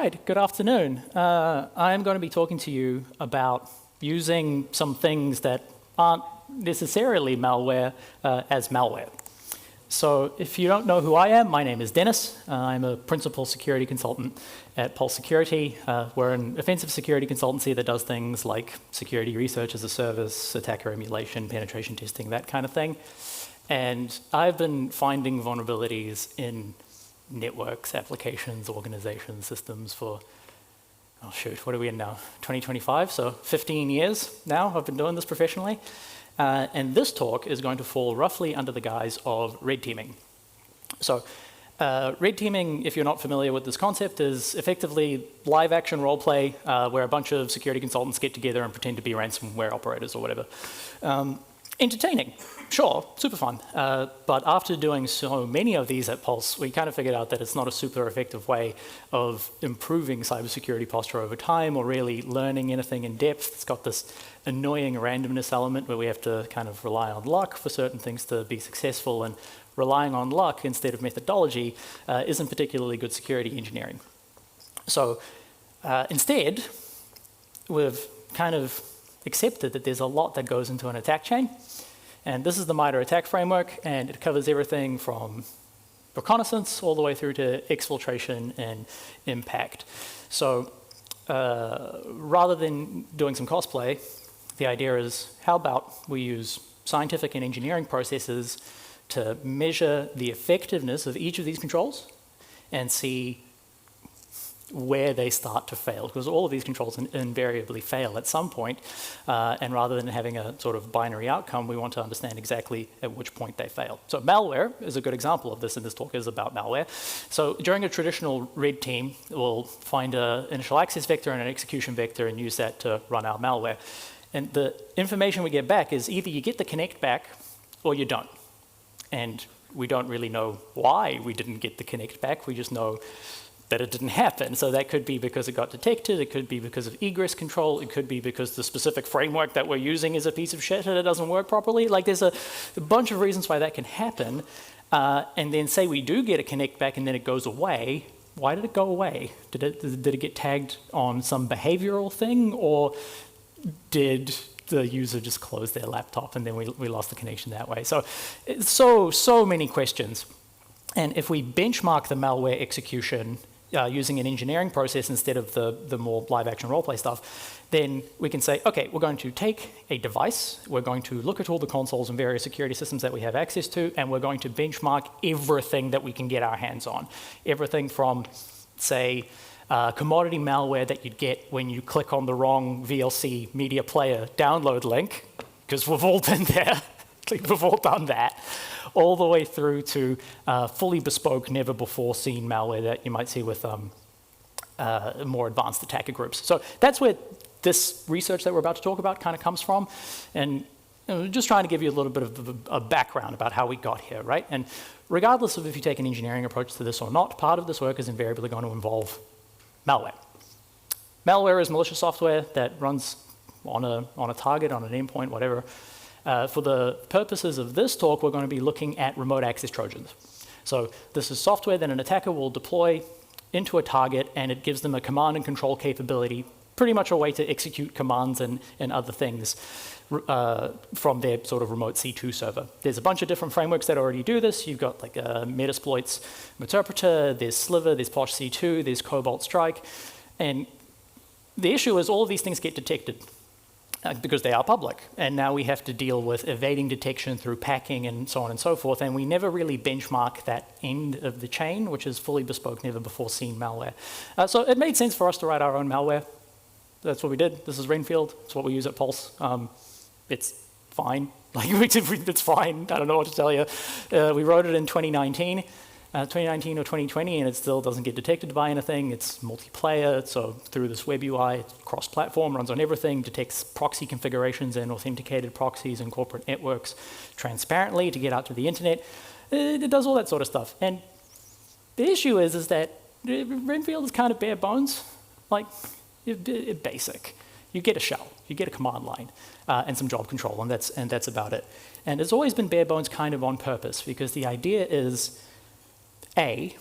right, good afternoon. I'm going to be talking to you about using some things that aren't necessarily malware as malware. So if you don't know who I am, my name is Denis. I'm a principal security consultant at Pulse Security. We're an offensive security consultancy that does things like security research as a service, attacker emulation, penetration testing, that kind of thing. And I've been finding vulnerabilities in networks, applications, organizations, systems for, oh shoot, what are we in now? 2025, so 15 years now I've been doing this professionally. And this talk is going to fall roughly under the guise of red teaming. So red teaming, if you're not familiar with this concept, is effectively live action role play where a bunch of security consultants get together and pretend to be ransomware operators or whatever. Entertaining, sure, super fun. But after doing so many of these at Pulse, we kind of figured out that it's not a super effective way of improving cybersecurity posture over time or really learning anything in depth. It's got this annoying randomness element where we have to kind of rely on luck for certain things to be successful, and relying on luck instead of methodology isn't particularly good security engineering. So instead, we've kind of accepted that there's a lot that goes into an attack chain. And this is the MITRE attack framework, and it covers everything from reconnaissance all the way through to exfiltration and impact. So rather than doing some cosplay, the idea is how about we use scientific and engineering processes to measure the effectiveness of each of these controls and see where they start to fail, because all of these controls invariably fail at some point, and rather than having a sort of binary outcome, we want to understand exactly at which point they fail. So malware is a good example of this, and this talk is about malware. So during a traditional red team, we'll find an initial access vector and an execution vector and use that to run our malware. And the information we get back is either you get the connect back or you don't. And we don't really know why we didn't get the connect back, we just know that it didn't happen. So that could be because it got detected, it could be because of egress control, it could be because the specific framework that we're using is a piece of shit and it doesn't work properly. Like there's a bunch of reasons why that can happen. And then say we do get a connect back and then it goes away. Why did it go away? Did it get tagged on some behavioral thing, or did the user just close their laptop and then we lost the connection that way? So so many questions. And if we benchmark the malware execution using an engineering process instead of the more live action role play stuff, then we can say, okay, we're going to take a device, we're going to look at all the consoles and various security systems that we have access to, and we're going to benchmark everything that we can get our hands on. Everything from, say, commodity malware that you'd get when you click on the wrong VLC media player download link, because we've all been there, we've all done that, all the way through to fully bespoke, never before seen malware that you might see with more advanced attacker groups. So that's where this research that we're about to talk about kind of comes from. And just trying to give you a little bit of a background about how we got here, right? And regardless of if you take an engineering approach to this or not, part of this work is invariably going to involve malware. Malware is malicious software that runs on a target, on an endpoint, whatever. For the purposes of this talk, we're going to be looking at remote access trojans. So this is software that an attacker will deploy into a target, and it gives them a command and control capability, pretty much a way to execute commands and other things from their sort of remote C2 server. There's a bunch of different frameworks that already do this. You've got like Metasploit's Interpreter, there's Sliver, there's Posh C2, there's Cobalt Strike. And the issue is all of these things get detected because they are public. And now we have to deal with evading detection through packing and so on and so forth. And we never really benchmark that end of the chain, which is fully bespoke, never before seen malware. So it made sense for us to write our own malware. That's what we did. This is Renfield. It's what we use at Pulse. It's fine. Like, it's fine. I don't know what to tell you. We wrote it in 2019 or 2020, and it still doesn't get detected by anything. It's multiplayer, so through this web UI, it's cross-platform, runs on everything, detects proxy configurations and authenticated proxies and corporate networks transparently to get out to the internet. It does all that sort of stuff. And the issue is that Renfield is kind of bare bones, like basic. You get a shell, you get a command line, and some job control, and that's about it. And it's always been bare bones kind of on purpose, because the idea is, A,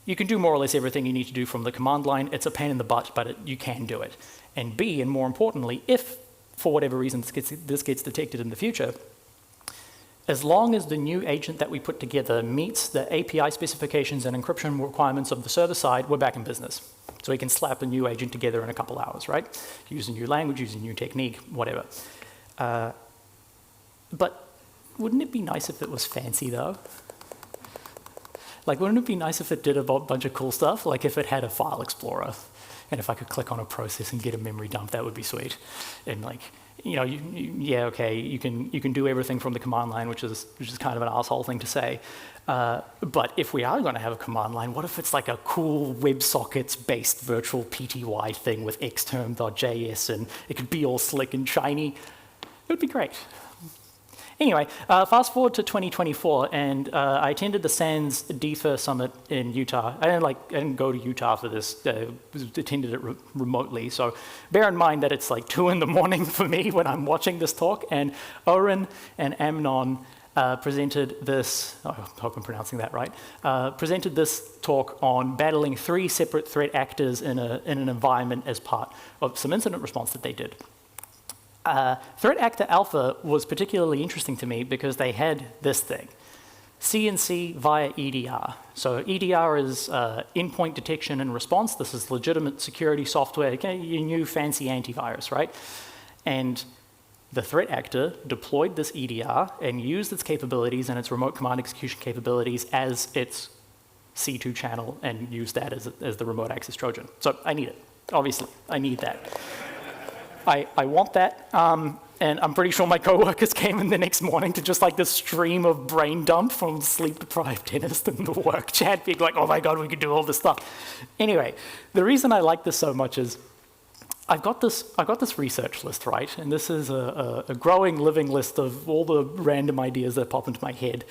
you can do more or less everything you need to do from the command line. It's a pain in the butt, but you can do it. And B, and more importantly, if for whatever reason this gets detected in the future, as long as the new agent that we put together meets the API specifications and encryption requirements of the server side, we're back in business. So we can slap a new agent together in a couple hours, right? Use a new language, use a new technique, whatever. But wouldn't it be nice if it was fancy, though? Like, wouldn't it be nice if it did a bunch of cool stuff? Like if it had a file explorer, and if I could click on a process and get a memory dump, that would be sweet. And like, you know, yeah, okay, you can do everything from the command line, which is kind of an asshole thing to say. But if we are going to have a command line, what if it's like a cool WebSockets-based virtual PTY thing with xterm.js, and it could be all slick and shiny? It would be great. Anyway, fast forward to 2024, and I attended the SANS DFIR summit in Utah. I didn't go to Utah for this. Attended it remotely. So bear in mind that it's like 2 in the morning for me when I'm watching this talk. And Oren and Amnon presented this. I hope I'm pronouncing that right. Presented this talk on battling 3 separate threat actors in an environment as part of some incident response that they did. Threat Actor Alpha was particularly interesting to me because they had this thing, CNC via EDR. So EDR is endpoint detection and response. This is legitimate security software, okay, your new fancy antivirus, right? And the threat actor deployed this EDR and used its capabilities and its remote command execution capabilities as its C2 channel and used that as the remote access Trojan. So I need it, obviously, I need that. I want that, and I'm pretty sure my coworkers came in the next morning to just like this stream of brain dump from sleep-deprived Denis in the work chat, being like, oh my God, we could do all this stuff. Anyway, the reason I like this so much is I've got this research list, right? And this is a growing living list of all the random ideas that pop into my head.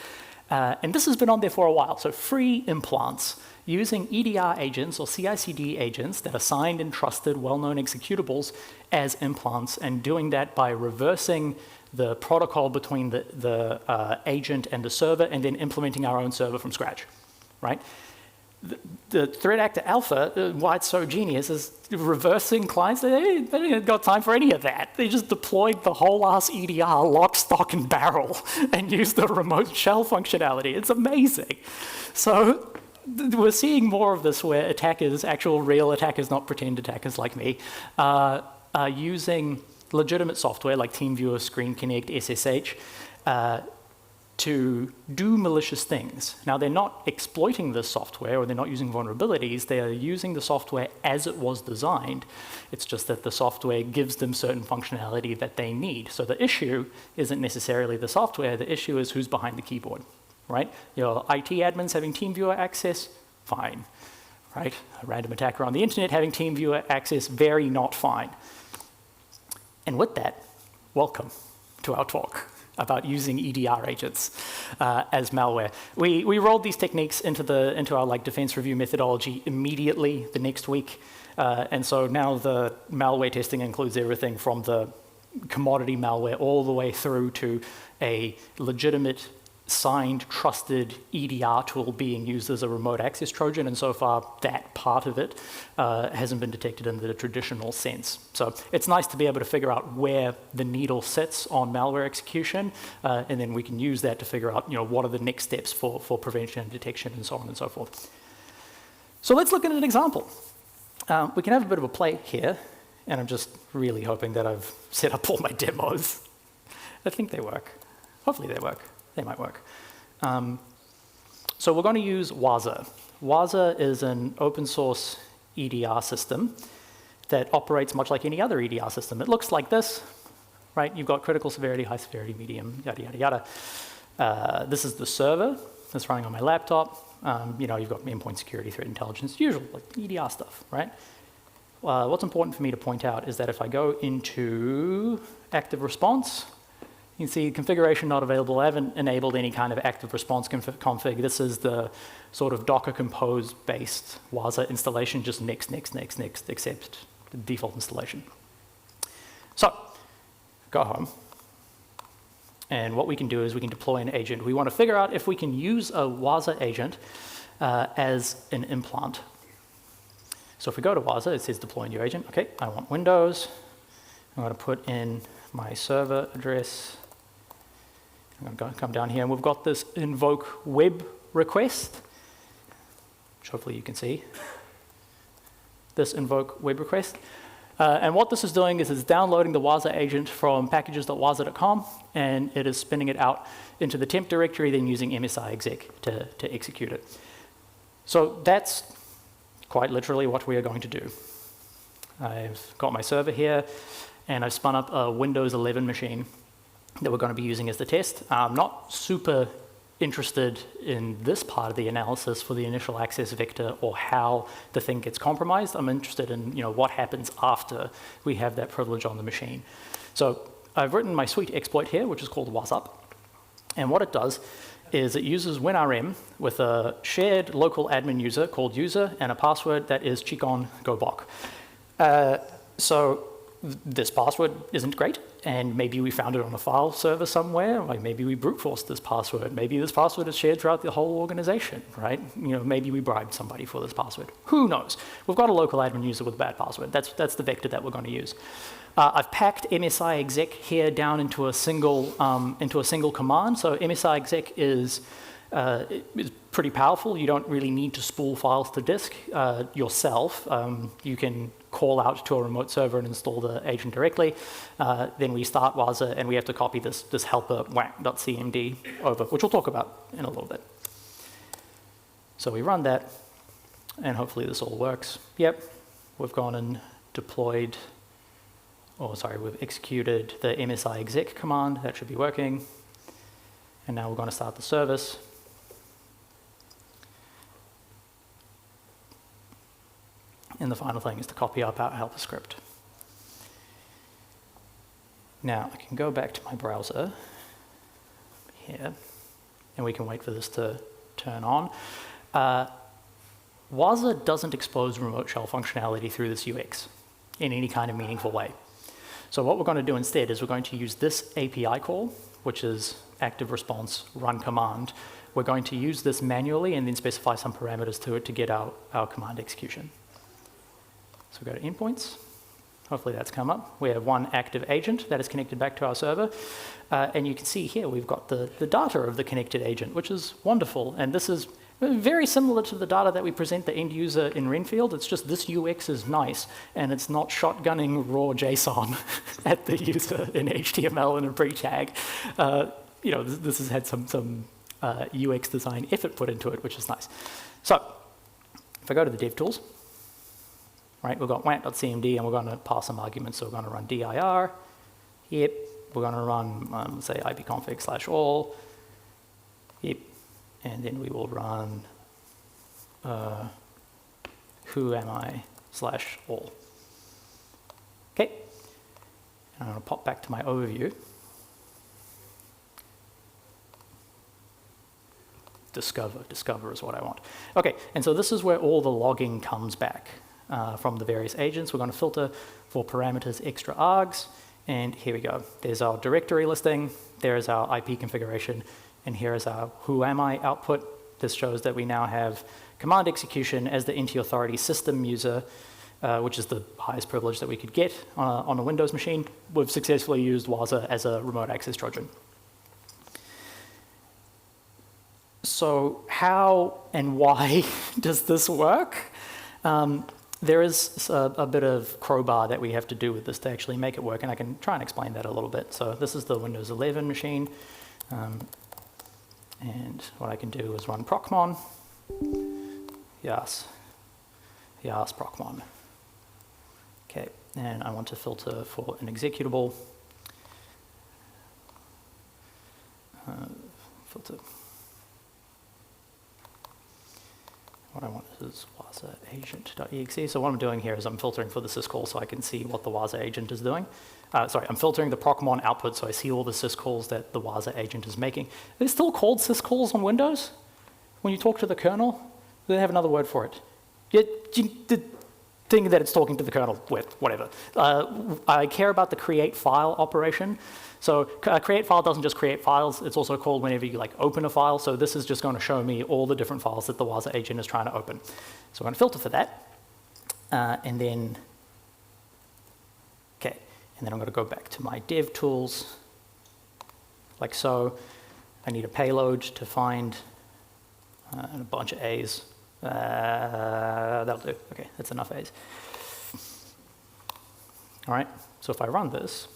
And this has been on there for a while. So free implants using EDR agents or CI/CD agents that are signed and trusted, well-known executables as implants, and doing that by reversing the protocol between the agent and the server, and then implementing our own server from scratch, right? The threat actor Alpha, why it's so genius, is reversing clients. They didn't got time for any of that. They just deployed the whole ass EDR, lock, stock, and barrel, and used the remote shell functionality. It's amazing. So we're seeing more of this where attackers, actual real attackers, not pretend attackers like me, are using legitimate software like TeamViewer, Screen Connect, SSH, to do malicious things. Now, they're not exploiting this software, or they're not using vulnerabilities. They are using the software as it was designed. It's just that the software gives them certain functionality that they need. So the issue isn't necessarily the software. The issue is who's behind the keyboard, right? Your IT admins having TeamViewer access, fine, right? A random attacker on the internet having TeamViewer access, very not fine. And with that, welcome to our talk about using EDR agents as malware. We rolled these techniques into our like defense review methodology immediately the next week, and so now the malware testing includes everything from the commodity malware all the way through to a legitimate, signed, trusted EDR tool being used as a remote access Trojan, and so far that part of it hasn't been detected in the traditional sense. So it's nice to be able to figure out where the needle sits on malware execution, and then we can use that to figure out, what are the next steps for prevention and detection and so on and so forth. So let's look at an example. We can have a bit of a play here, and I'm just really hoping that I've set up all my demos. I think they work. Hopefully they work. They might work. So we're going to use Waza. Waza is an open source EDR system that operates much like any other EDR system. It looks like this, right? You've got critical severity, high severity, medium, yada, yada, yada. This is the server that's running on my laptop. You've got endpoint security, threat intelligence, usual like EDR stuff, right? What's important for me to point out is that if I go into active response, you can see configuration not available. I haven't enabled any kind of active response config. This is the sort of Docker Compose based Waza installation, just next, accept the default installation. So, go home. And what we can do is we can deploy an agent. We want to figure out if we can use a Waza agent as an implant. So if we go to WASA, it says deploy new agent. Okay, I want Windows. I'm going to put in my server address. I'm going to come down here, and we've got this invoke web request, which hopefully you can see. This invoke web request. And what this is doing is it's downloading the WASA agent from packages.wasa.com, and it is spinning it out into the temp directory, then using MSI-exec to execute it. So that's quite literally what we are going to do. I've got my server here, and I've spun up a Windows 11 machine that we're going to be using as the test. I'm not super interested in this part of the analysis for the initial access vector or how the thing gets compromised. I'm interested in what happens after we have that privilege on the machine. So I've written my sweet exploit here, which is called WASUP. And what it does is it uses WinRM with a shared local admin user called user and a password that is chikon gobok. So this password isn't great, and maybe we found it on a file server somewhere, like maybe we brute forced this password, maybe this password is shared throughout the whole organization, right? Maybe we bribed somebody for this password. Who knows? We've got a local admin user with a bad password. That's the vector that we're going to use. I've packed MSI-exec here down into a single command. So MSI-exec is pretty powerful. You don't really need to spool files to disk yourself. You can call out to a remote server and install the agent directly. Then we start WASA, and we have to copy this helper whack.cmd over, which we'll talk about in a little bit. So we run that, and hopefully this all works. Yep, we've gone and deployed, we've executed the MSI-exec command. That should be working. And now we're going to start the service. And the final thing is to copy up our helper script. Now, I can go back to my browser here, and we can wait for this to turn on. WASA doesn't expose remote shell functionality through this UX in any kind of meaningful way. So what we're going to do instead is we're going to use this API call, which is active response run command. We're going to use this manually and then specify some parameters to it to get our command execution. So we go to endpoints. Hopefully that's come up. We have one active agent that is connected back to our server. And you can see here we've got the data of the connected agent, which is wonderful. And this is very similar to the data that we present the end user in Renfield. It's just this UX is nice, and it's not shotgunning raw JSON at the user in HTML and a pre-tag. This has had some UX design effort put into it, which is nice. So if I go to the dev tools, right, we've got WANT.cmd, and we're going to pass some arguments. So we're going to run DIR. Yep. We're going to run, say, ipconfig/all. Yep. And then we will run whoami/all. Okay. And I'm going to pop back to my overview. Discover is what I want. Okay, and so this is where all the logging comes back from the various agents. We're going to filter for parameters extra args, and here we go. There's our directory listing, there's our IP configuration, and here is our whoami output. This shows that we now have command execution as the NT authority system user, which is the highest privilege that we could get on a Windows machine. We've successfully used WASA as a remote access Trojan. So how and why does this work? There is a bit of crowbar that we have to do with this to actually make it work, and I can try and explain that a little bit. So this is the Windows 11 machine, and what I can do is run procmon, yes procmon. Okay, and I want to filter for an executable, filter. What I want is WASA agent.exe. So what I'm doing here is I'm filtering for the syscall so I can see what the WASA agent is doing. I'm filtering the procmon output so I see all the syscalls that the WASA agent is making. They're still called syscalls on Windows? When you talk to the kernel, they have another word for it. thing that it's talking to the kernel with, whatever. I care about the create file operation. So create file doesn't just create files, it's also called whenever you like open a file. So this is just going to show me all the different files that the Waza agent is trying to open. So I'm going to filter for that. And then I'm going to go back to my dev tools, like so. I need a payload to find and a bunch of A's. That'll do. Okay, that's enough A's. All right, so if I run this,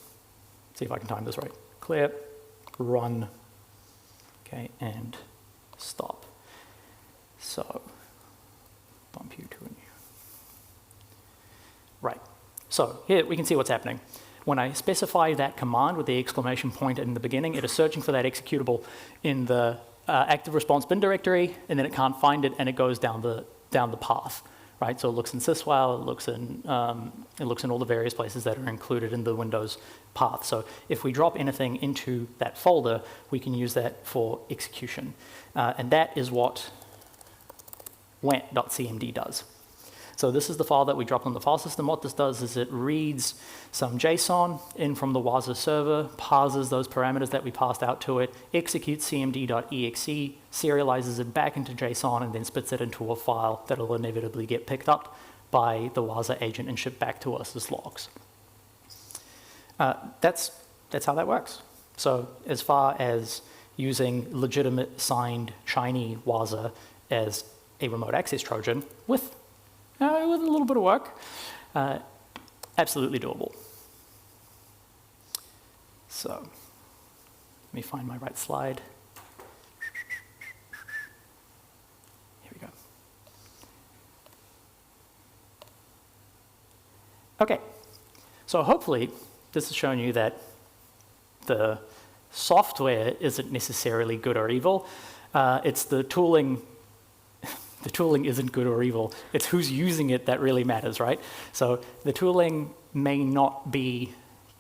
see if I can time this right. Clear, run, okay, and stop. So bump you to a new. Right, so here we can see what's happening. When I specify that command with the exclamation point in the beginning, it is searching for that executable in the active response bin directory, and then it can't find it, and it goes down the path, right? So it looks in sysfile, it looks in all the various places that are included in the Windows path. So if we drop anything into that folder, we can use that for execution, and that is what went.cmd does. So this is the file that we dropped on the file system. What this does is it reads some JSON in from the Waza server, parses those parameters that we passed out to it, executes cmd.exe, serializes it back into JSON, and then spits it into a file that will inevitably get picked up by the Waza agent and shipped back to us as logs. That's how that works. So as far as using legitimate signed shiny Waza as a remote access Trojan with a little bit of work, absolutely doable. So let me find my right slide. Here we go. Okay, so hopefully this has shown you that the software isn't necessarily good or evil. It's the tooling. The tooling isn't good or evil. It's who's using it that really matters, right? So the tooling may not be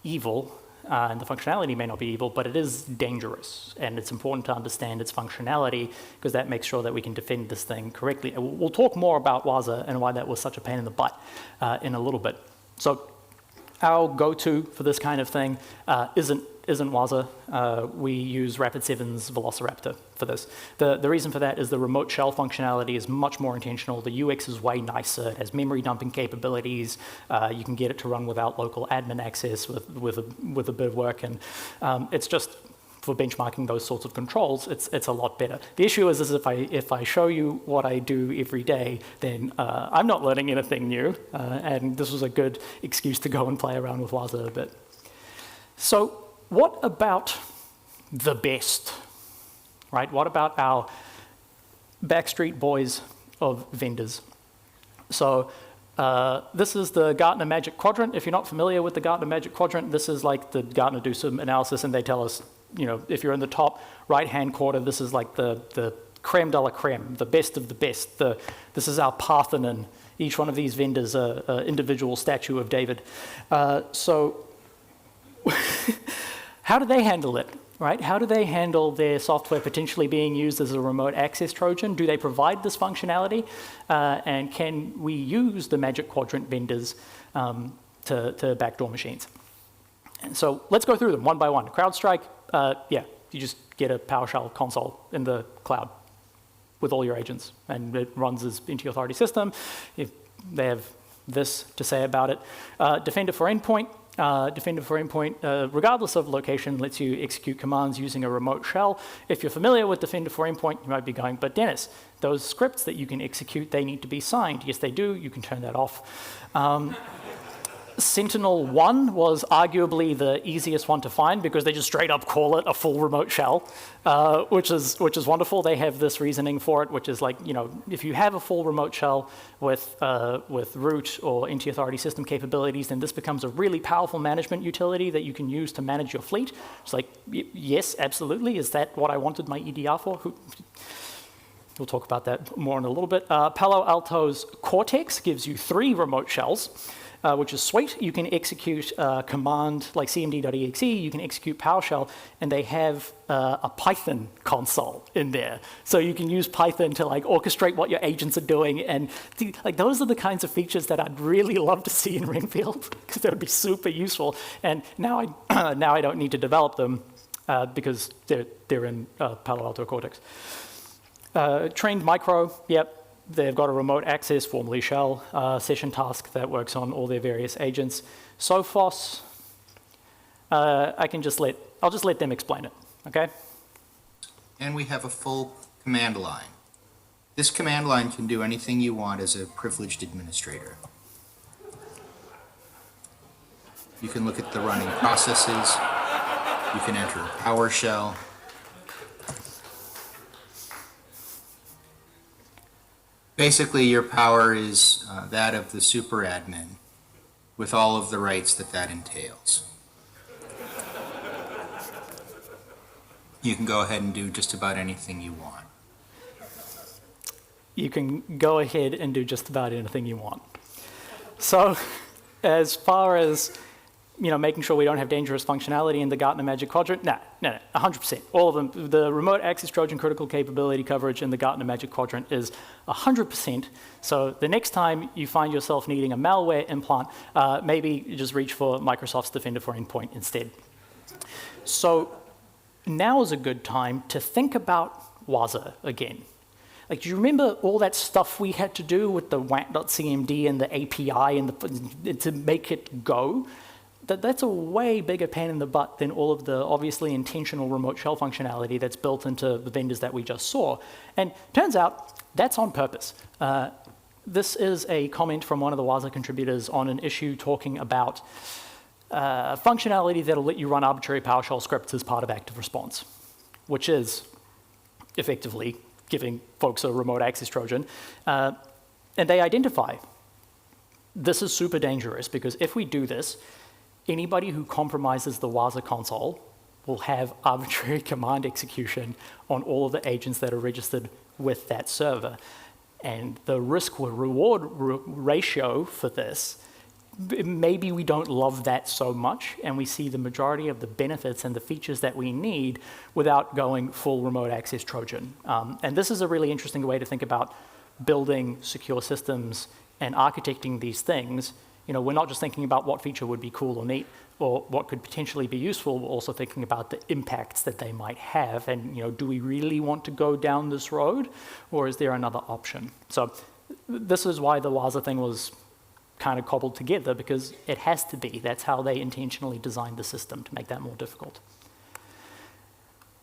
evil, and the functionality may not be evil, but it is dangerous. And it's important to understand its functionality, because that makes sure that we can defend this thing correctly. And we'll talk more about Waza and why that was such a pain in the butt in a little bit. So our go-to for this kind of thing isn't Waza. We use Rapid7's Velociraptor for this. The reason for that is the remote shell functionality is much more intentional. The UX is way nicer. It has memory dumping capabilities. You can get it to run without local admin access with a bit of work, and it's just for benchmarking those sorts of controls, it's a lot better. The issue is if I show you what I do every day, then I'm not learning anything new, and this was a good excuse to go and play around with Waza a bit. So what about the best, right? What about our backstreet boys of vendors? So this is the Gartner Magic Quadrant. If you're not familiar with the Gartner Magic Quadrant, this is like the Gartner do some analysis, and they tell us, you know, if you're in the top right-hand quarter, this is like the creme de la creme, the best of the best. This is our Parthenon. Each one of these vendors an individual statue of David. So how do they handle it, right? How do they handle their software potentially being used as a remote access Trojan? Do they provide this functionality? And can we use the Magic Quadrant vendors to backdoor machines? And so let's go through them one by one. CrowdStrike, yeah, you just get a PowerShell console in the cloud with all your agents, and it runs as into your authority system. If they have this to say about it. Defender for Endpoint. Regardless of location, lets you execute commands using a remote shell. If you're familiar with Defender for Endpoint, you might be going, but Dennis, those scripts that you can execute, they need to be signed. Yes, they do. You can turn that off. Sentinel-1 was arguably the easiest one to find because they just straight up call it a full remote shell, which is wonderful. They have this reasoning for it, which is like, you know, if you have a full remote shell with root or NT-authority system capabilities, then this becomes a really powerful management utility that you can use to manage your fleet. It's like, yes, absolutely. Is that what I wanted my EDR for? We'll talk about that more in a little bit. Palo Alto's Cortex gives you 3 remote shells. which is sweet. You can execute a command like cmd.exe, you can execute PowerShell, and they have a Python console in there. So you can use Python to like orchestrate what your agents are doing, and like those are the kinds of features that I'd really love to see in Renfield, because that would be super useful. And now I don't need to develop them because they're in Palo Alto Cortex. Trained micro, yep. They've got a remote access, formerly shell, session task that works on all their various agents. Sophos, I'll just let them explain it, okay? And we have a full command line. This command line can do anything you want as a privileged administrator. You can look at the running processes. You can enter PowerShell. Basically, your power is that of the super admin with all of the rights that entails. You can go ahead and do just about anything you want. You can go ahead and do just about anything you want. So as far as making sure we don't have dangerous functionality in the Gartner Magic Quadrant, no, 100%. All of them, the remote access Trojan critical capability coverage in the Gartner Magic Quadrant is 100%. So the next time you find yourself needing a malware implant, maybe you just reach for Microsoft's Defender for Endpoint instead. So now is a good time to think about WASA again. Like, do you remember all that stuff we had to do with the WANT.cmd and the API and to make it go? That's a way bigger pain in the butt than all of the obviously intentional remote shell functionality that's built into the vendors that we just saw. And turns out that's on purpose. This is a comment from one of the WASA contributors on an issue talking about functionality that'll let you run arbitrary PowerShell scripts as part of active response, which is effectively giving folks a remote access Trojan. And they identify this is super dangerous because if we do this, anybody who compromises the WASA console will have arbitrary command execution on all of the agents that are registered with that server. And the risk-reward ratio for this, maybe we don't love that so much, and we see the majority of the benefits and the features that we need without going full remote access Trojan. And this is a really interesting way to think about building secure systems and architecting these things. We're not just thinking about what feature would be cool or neat or what could potentially be useful, we're also thinking about the impacts that they might have. And do we really want to go down this road, or is there another option? So this is why the WASA thing was kind of cobbled together, because it has to be. That's how they intentionally designed the system, to make that more difficult.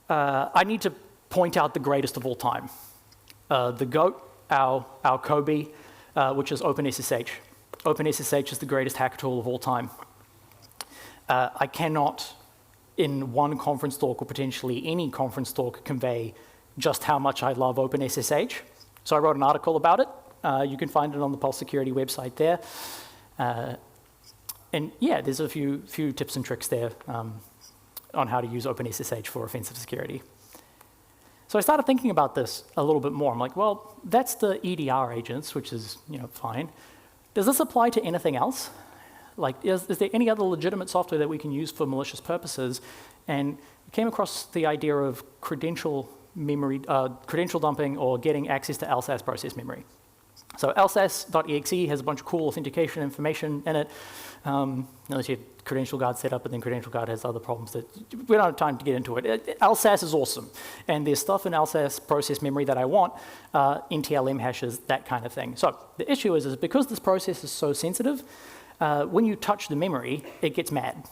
I need to point out the greatest of all time. The GOAT, our Kobe, which is OpenSSH. OpenSSH is the greatest hacker tool of all time. I cannot, in one conference talk or potentially any conference talk, convey just how much I love OpenSSH. So I wrote an article about it. You can find it on the Pulse Security website there. And yeah, there's a few tips and tricks there on how to use OpenSSH for offensive security. So I started thinking about this a little bit more. I'm like, well, that's the EDR agents, which is fine. Does this apply to anything else? Like, is there any other legitimate software that we can use for malicious purposes? And I came across the idea of credential dumping or getting access to LSAS process memory. So lsas.exe has a bunch of cool authentication information in it. Unless you have credential guard set up, and then credential guard has other problems that we don't have time to get into it. LSAS is awesome. And there's stuff in LSAS process memory that I want, NTLM hashes, that kind of thing. So the issue is because this process is so sensitive, when you touch the memory, it gets mad.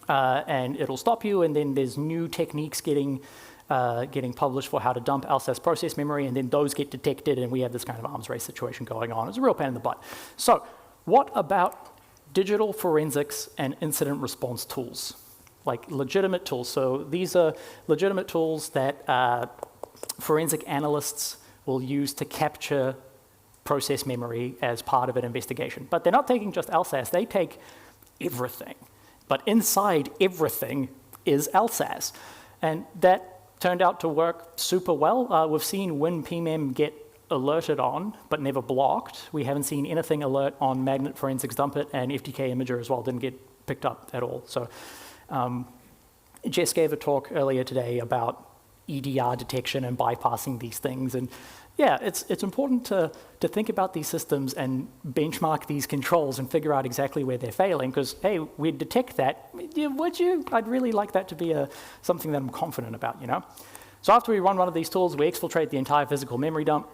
And it'll stop you, and then there's new techniques getting published for how to dump LSAS process memory, and then those get detected, and we have this kind of arms race situation going on. It's a real pain in the butt. So what about digital forensics and incident response tools? Like legitimate tools. So these are legitimate tools that forensic analysts will use to capture process memory as part of an investigation. But they're not taking just LSAS, they take everything. But inside everything is LSAS. And that turned out to work super well. We've seen WinPMM get alerted on, but never blocked. We haven't seen anything alert on magnet forensics dump it, and FTK imager as well didn't get picked up at all. So Jess gave a talk earlier today about EDR detection and bypassing these things. And yeah, it's important to think about these systems and benchmark these controls and figure out exactly where they're failing, because, hey, we detect that. Yeah, would you? I'd really like that to be something that I'm confident about, you know? So after we run one of these tools, we exfiltrate the entire physical memory dump,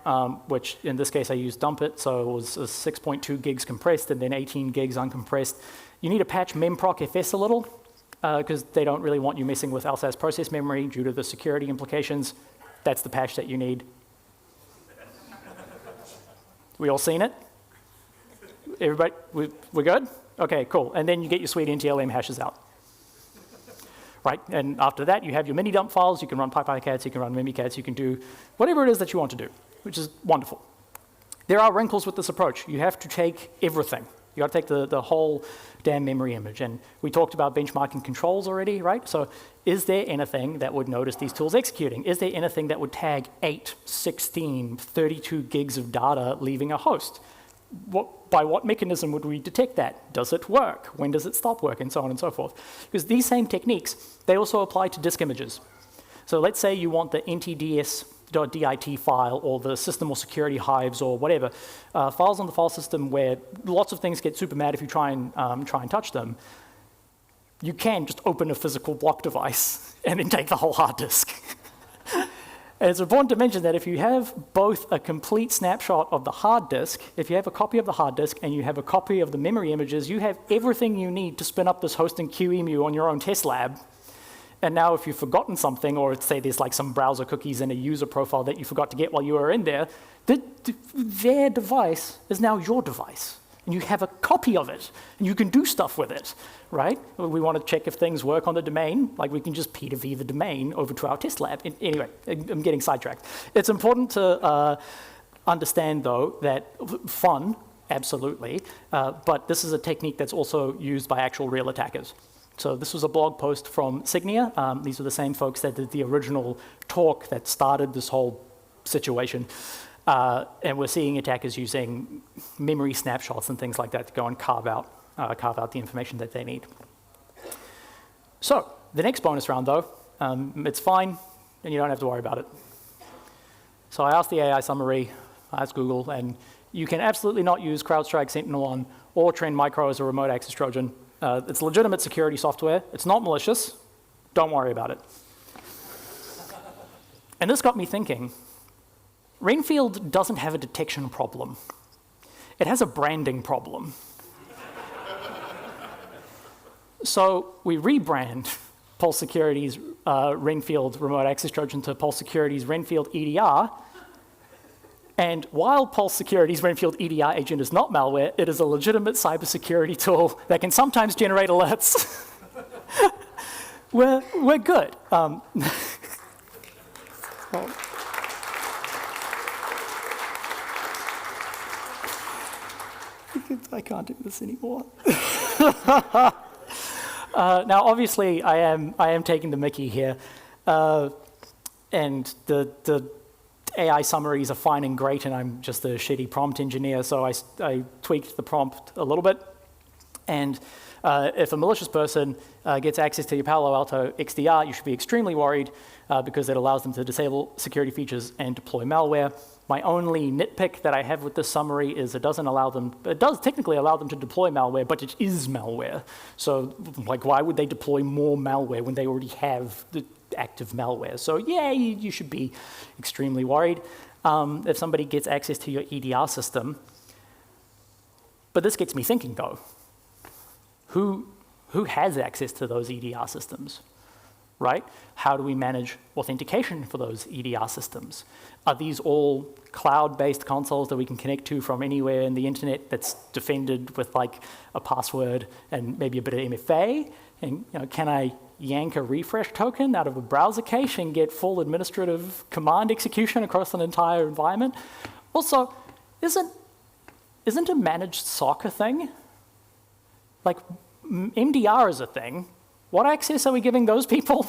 which in this case I used dump it, so it was 6.2 gigs compressed and then 18 gigs uncompressed. You need to patch memproc FS a little, because they don't really want you messing with LSAS process memory due to the security implications. That's the patch that you need. We all seen it? Everybody, we're good? Okay, cool. And then you get your sweet NTLM hashes out. Right, and after that, you have your mini dump files. You can run PyPyCats, you can run Mimikatz, you can do whatever it is that you want to do, which is wonderful. There are wrinkles with this approach. You have to take everything. You got to take the whole damn memory image. And we talked about benchmarking controls already, right? So is there anything that would notice these tools executing? Is there anything that would tag 8, 16, 32 gigs of data leaving a host? By what mechanism would we detect that? Does it work? When does it stop work? And so on and so forth. Because these same techniques, they also apply to disk images. So let's say you want the ntds.dit file or the system or security hives or whatever, files on the file system where lots of things get super mad if you try and touch them. You can just open a physical block device and then take the whole hard disk. And it's important to mention that if you have both a complete snapshot of the hard disk, if you have a copy of the hard disk and you have a copy of the memory images, you have everything you need to spin up this host and QEMU on your own test lab. And now if you've forgotten something, or say there's like some browser cookies and a user profile that you forgot to get while you were in there, their device is now your device. And you have a copy of it, and you can do stuff with it, right? We want to check if things work on the domain, like we can just P2V the domain over to our test lab. Anyway, I'm getting sidetracked. It's important to understand, though, that fun, absolutely, but this is a technique that's also used by actual real attackers. So this was a blog post from Signia. These are the same folks that did the original talk that started this whole situation. And we're seeing attackers using memory snapshots and things like that to go and carve out the information that they need. So the next bonus round, though, it's fine, and you don't have to worry about it. So I asked the AI summary, I asked Google, and you can absolutely not use CrowdStrike, Sentinel-1, or Trend Micro as a remote access Trojan. It's legitimate security software. It's not malicious. Don't worry about it. And this got me thinking. Renfield doesn't have a detection problem. It has a branding problem. So we rebrand Pulse Security's Renfield Remote Access Trojan to Pulse Security's Renfield EDR. And while Pulse Security's Renfield EDR agent is not malware, it is a legitimate cybersecurity tool that can sometimes generate alerts. We're good. I can't do this anymore. Now, obviously, I am taking the mickey here, and the AI summaries are fine and great, and I'm just a shitty prompt engineer, so I tweaked the prompt a little bit. And if a malicious person gets access to your Palo Alto XDR, you should be extremely worried because it allows them to disable security features and deploy malware. My only nitpick that I have with this summary is it does technically allow them to deploy malware, but it is malware. So like, why would they deploy more malware when they already have the active malware? So yeah, you should be extremely worried if somebody gets access to your EDR system. But this gets me thinking, though. Who has access to those EDR systems, right? How do we manage authentication for those EDR systems? Are these all cloud-based consoles that we can connect to from anywhere in the internet that's defended with like a password and maybe a bit of MFA? And can I yank a refresh token out of a browser cache and get full administrative command execution across an entire environment? Also, isn't a managed SOC a thing? Like, MDR is a thing. What access are we giving those people?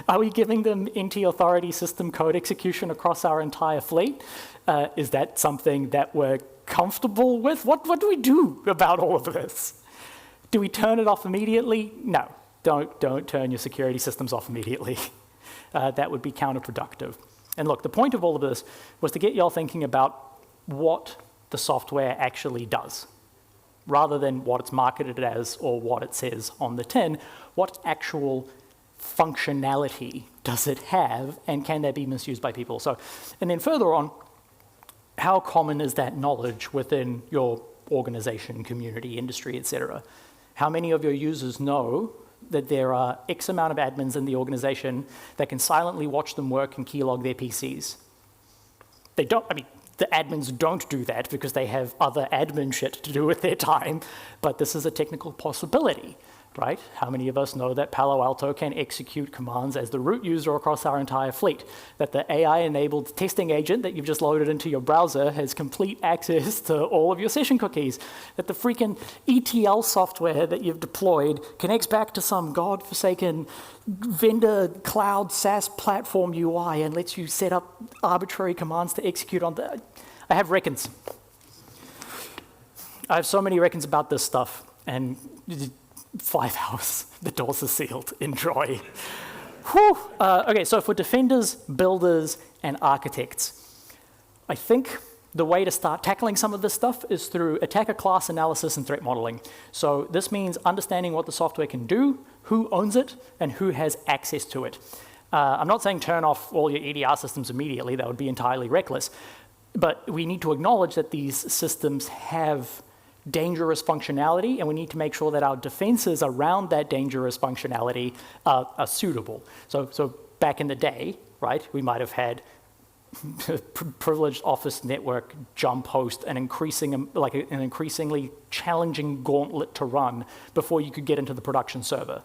Are we giving them NT-authority system code execution across our entire fleet? Is that something that we're comfortable with? What do we do about all of this? Do we turn it off immediately? No, don't turn your security systems off immediately. That would be counterproductive. And look, the point of all of this was to get y'all thinking about what the software actually does, rather than what it's marketed as or what it says on the tin. What actual functionality does it have, and can that be misused by people? So, and then further on, how common is that knowledge within your organization, community, industry, etc.? How many of your users know that there are X amount of admins in the organization that can silently watch them work and keylog their PCs? They don't, I mean, the admins don't do that because they have other admin shit to do with their time, but this is a technical possibility, right? How many of us know that Palo Alto can execute commands as the root user across our entire fleet? That the AI-enabled testing agent that you've just loaded into your browser has complete access to all of your session cookies? That the freaking ETL software that you've deployed connects back to some godforsaken vendor cloud SaaS platform UI and lets you set up arbitrary commands to execute on the... I have reckons. I have so many reckons about this stuff, and 5 hours, the doors are sealed, enjoy. Whew. Okay, so for defenders, builders, and architects, I think the way to start tackling some of this stuff is through attacker class analysis and threat modeling. So this means understanding what the software can do, who owns it, and who has access to it. I'm not saying turn off all your EDR systems immediately, that would be entirely reckless, but we need to acknowledge that these systems have dangerous functionality, and we need to make sure that our defenses around that dangerous functionality are suitable. So back in the day, right, we might have had privileged office network jump host an increasingly challenging gauntlet to run before you could get into the production server.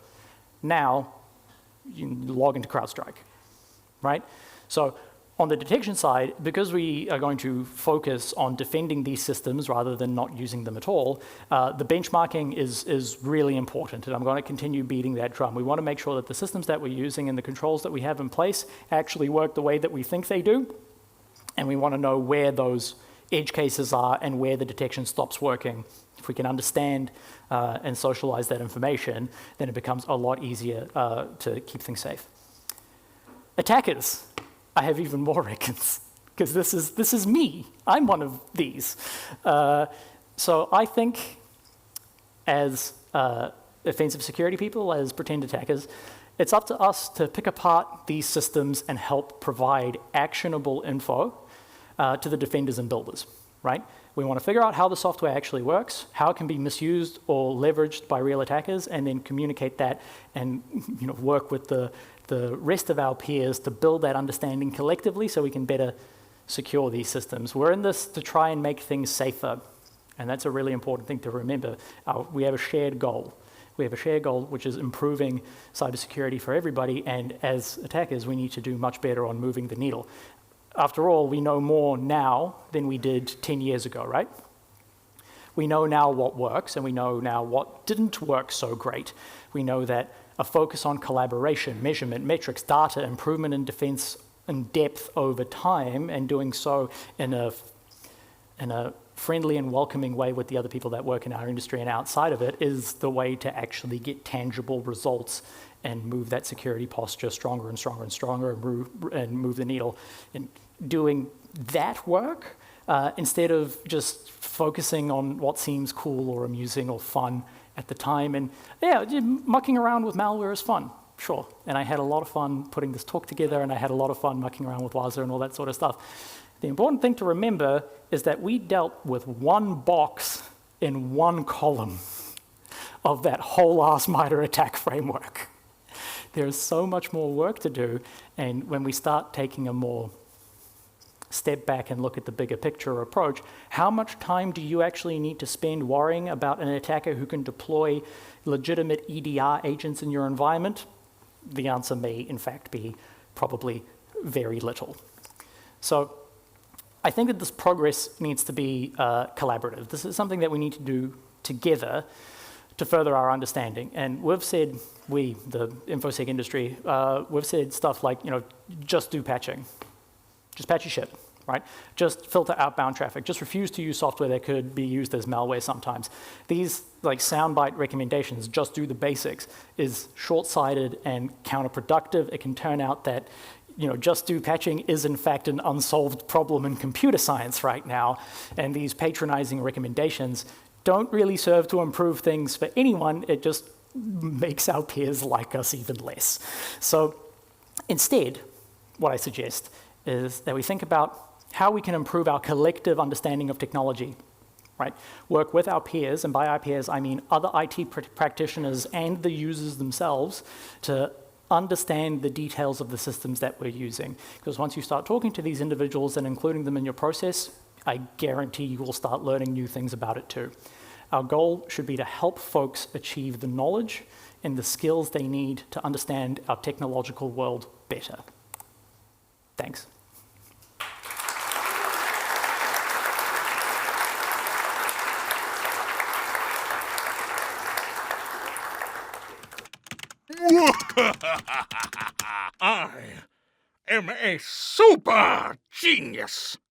Now, you log into CrowdStrike, right? So on the detection side, because we are going to focus on defending these systems rather than not using them at all, the benchmarking is really important, and I'm going to continue beating that drum. We want to make sure that the systems that we're using and the controls that we have in place actually work the way that we think they do, and we want to know where those edge cases are and where the detection stops working. If we can understand and socialize that information, then it becomes a lot easier to keep things safe. Attackers. I have even more reckons, because this is me. I'm one of these. So I think as offensive security people, as pretend attackers, it's up to us to pick apart these systems and help provide actionable info to the defenders and builders, right? We want to figure out how the software actually works, how it can be misused or leveraged by real attackers, and then communicate that and work with the rest of our peers to build that understanding collectively so we can better secure these systems. We're in this to try and make things safer, and that's a really important thing to remember. We have a shared goal. We have a shared goal, which is improving cybersecurity for everybody, and as attackers, we need to do much better on moving the needle. After all, we know more now than we did 10 years ago, right? We know now what works, and we know now what didn't work so great. We know that a focus on collaboration, measurement, metrics, data, improvement in defense in depth over time, and doing so in a friendly and welcoming way with the other people that work in our industry and outside of it is the way to actually get tangible results and move that security posture stronger and stronger and stronger and move the needle. And doing that work instead of just focusing on what seems cool or amusing or fun at the time. And yeah, mucking around with malware is fun, sure. And I had a lot of fun putting this talk together, and I had a lot of fun mucking around with Waza and all that sort of stuff. The important thing to remember is that we dealt with one box in one column of that whole ass MITRE attack framework. There's so much more work to do, and when we start taking a more step back and look at the bigger picture approach, how much time do you actually need to spend worrying about an attacker who can deploy legitimate EDR agents in your environment? The answer may, in fact, be probably very little. So I think that this progress needs to be collaborative. This is something that we need to do together to further our understanding. And we've said, the InfoSec industry, we've said stuff like, just do patching. Just patch your shit, right? Just filter outbound traffic. Just refuse to use software that could be used as malware sometimes. These soundbite recommendations, just do the basics, is short-sighted and counterproductive. It can turn out that just do patching is in fact an unsolved problem in computer science right now. And these patronizing recommendations don't really serve to improve things for anyone. It just makes our peers like us even less. So instead, what I suggest is that we think about how we can improve our collective understanding of technology, right? Work with our peers, and by our peers, I mean other IT practitioners and the users themselves, to understand the details of the systems that we're using. Because once you start talking to these individuals and including them in your process, I guarantee you will start learning new things about it too. Our goal should be to help folks achieve the knowledge and the skills they need to understand our technological world better. Thanks. I am a super genius.